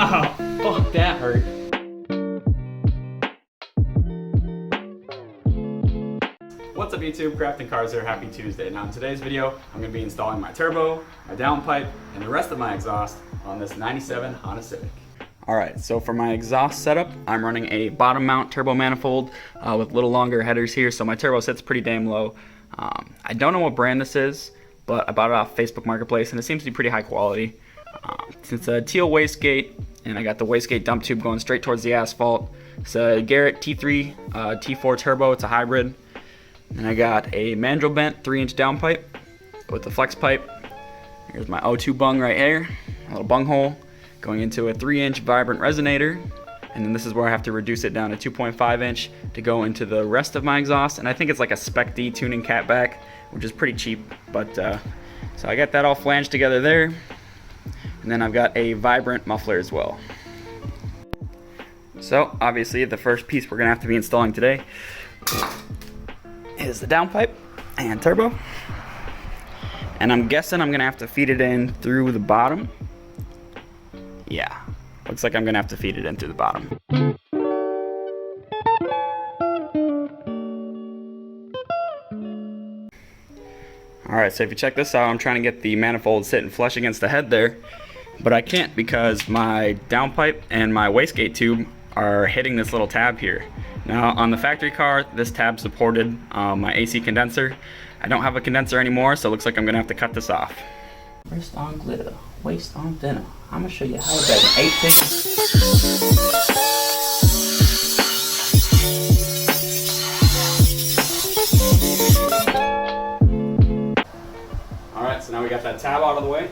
Oh, fuck, that hurt. What's up YouTube, KraftingKars here, happy Tuesday. Now in today's video, I'm going to be installing my turbo, my downpipe, and the rest of my exhaust on this 97 Honda Civic. Alright, so for my exhaust setup, I'm running a bottom mount turbo manifold with a little longer headers here, so my turbo sits pretty damn low. I don't know what brand this is, but I bought it off Facebook Marketplace and it seems to be pretty high quality. It's a teal wastegate, and I got the wastegate dump tube going straight towards the asphalt. It's a Garrett T3, T4 turbo, it's a hybrid. And I got a mandrel bent 3-inch downpipe with the flex pipe. Here's my O2 bung right here, a little bung hole going into a 3-inch vibrant resonator. And then this is where I have to reduce it down to 2.5-inch to go into the rest of my exhaust. And I think it's like a spec D tuning catback, which is pretty cheap. But so I got that all flanged together there. And then I've got a vibrant muffler as well. So obviously the first piece we're gonna have to be installing today is the downpipe and turbo. And I'm guessing I'm gonna have to feed it in through the bottom. Yeah, looks like I'm gonna have to feed it in through the bottom. Alright, so if you check this out, I'm trying to get the manifold sitting flush against the head there, but I can't because my downpipe and my wastegate tube are hitting this little tab here. Now on the factory car, this tab supported my AC condenser. I don't have a condenser anymore, so it looks like I'm gonna have to cut this off. Wrist on glitter, waist on thinner. I'm gonna show you how to bet an 8-6. Alright, so now we got that tab out of the way.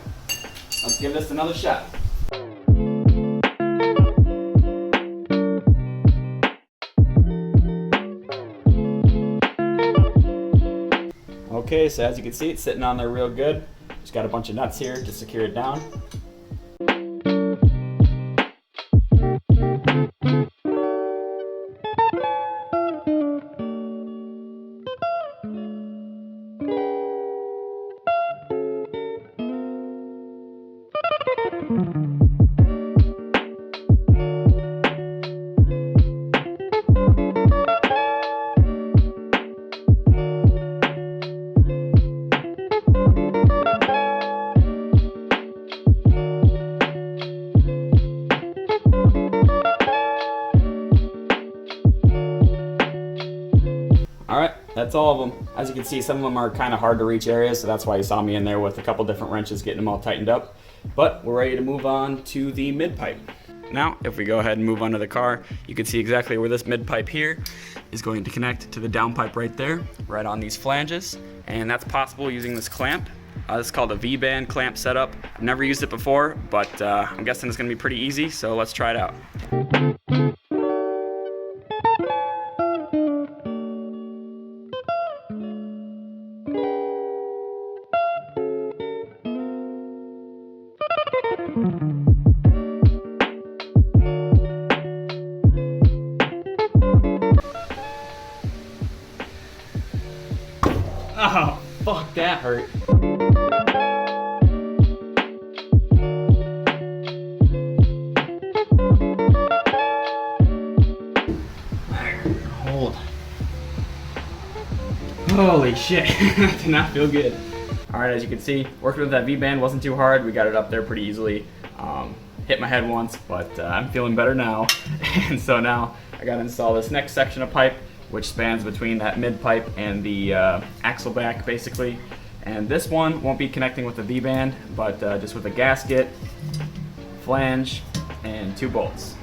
Let's give this another shot. Okay, so as you can see, it's sitting on there real good. Just got a bunch of nuts here to secure it down. Alright, that's all of them. As you can see, some of them are kind of hard to reach areas, so that's why you saw me in there with a couple different wrenches getting them all tightened up. But we're ready to move on to the mid-pipe. Now, if we go ahead and move under the car, you can see exactly where this mid-pipe here is going to connect to the downpipe right there, right on these flanges. And that's possible using this clamp. This is called a V-band clamp setup. I've never used it before, but I'm guessing it's going to be pretty easy, so let's try it out. Oh, fuck, that hurt. Hold. Holy shit, that did not feel good. Alright, as you can see, working with that V-band wasn't too hard. We got it up there pretty easily. Hit my head once, but I'm feeling better now. And so now I gotta install this next section of pipe, which spans between that mid pipe and the axle back basically. And this one won't be connecting with the V-band, but just with a gasket, flange, and 2 bolts.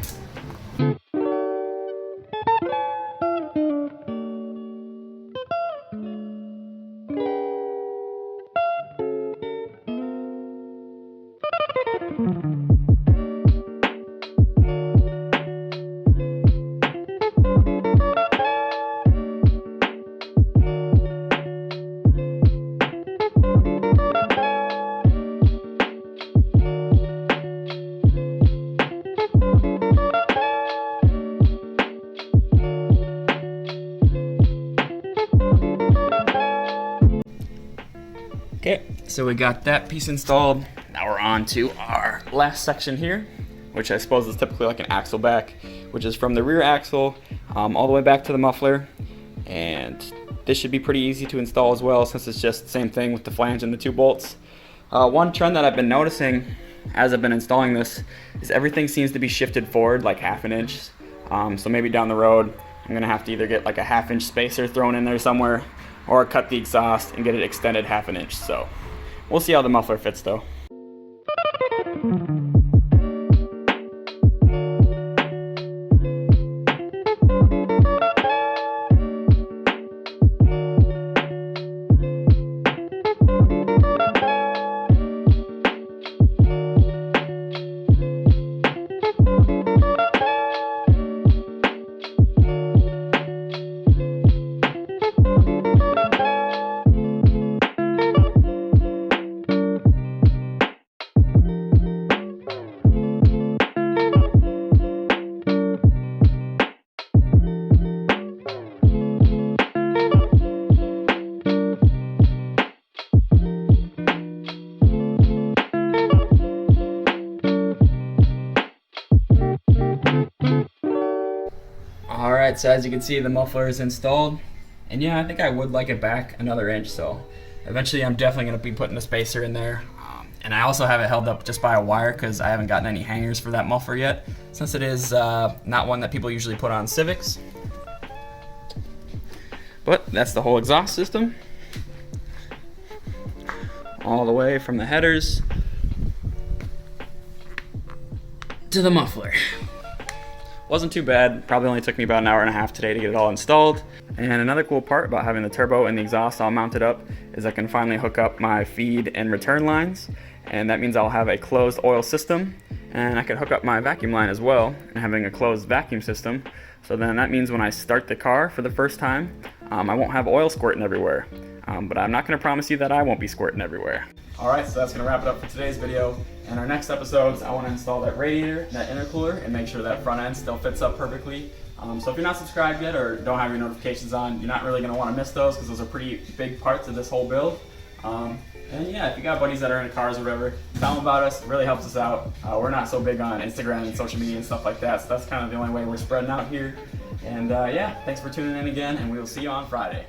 Okay, so we got that piece installed. Now we're on to our last section here, which I suppose is typically like an axle back, which is from the rear axle all the way back to the muffler. And this should be pretty easy to install as well, since it's just the same thing with the flange and the 2 bolts. One trend that I've been noticing as I've been installing this is everything seems to be shifted forward like half an inch. So maybe down the road I'm gonna have to either get like a half-inch spacer thrown in there somewhere, or cut the exhaust and get it extended half an inch. So we'll see how the muffler fits though. Alright, so as you can see, the muffler is installed, and yeah, I think I would like it back another inch, so eventually I'm definitely going to be putting a spacer in there. And I also have it held up just by a wire because I haven't gotten any hangers for that muffler yet, since it is not one that people usually put on Civics. But that's the whole exhaust system, all the way from the headers to the muffler. Wasn't too bad, probably only took me about an hour and a half today to get it all installed. And another cool part about having the turbo and the exhaust all mounted up is I can finally hook up my feed and return lines, and that means I'll have a closed oil system, and I can hook up my vacuum line as well, and having a closed vacuum system. So then that means when I start the car for the first time, I won't have oil squirting everywhere. But I'm not going to promise you that I won't be squirting everywhere. Alright, so that's going to wrap it up for today's video. In our next episodes, I want to install that radiator, that intercooler, and make sure that front end still fits up perfectly. So if you're not subscribed yet or don't have your notifications on, you're not really going to want to miss those, because those are pretty big parts of this whole build. And yeah, if you got buddies that are into cars or whatever, tell them about us. It really helps us out. We're not so big on Instagram and social media and stuff like that, so that's kind of the only way we're spreading out here. And yeah, thanks for tuning in again, and we will see you on Friday.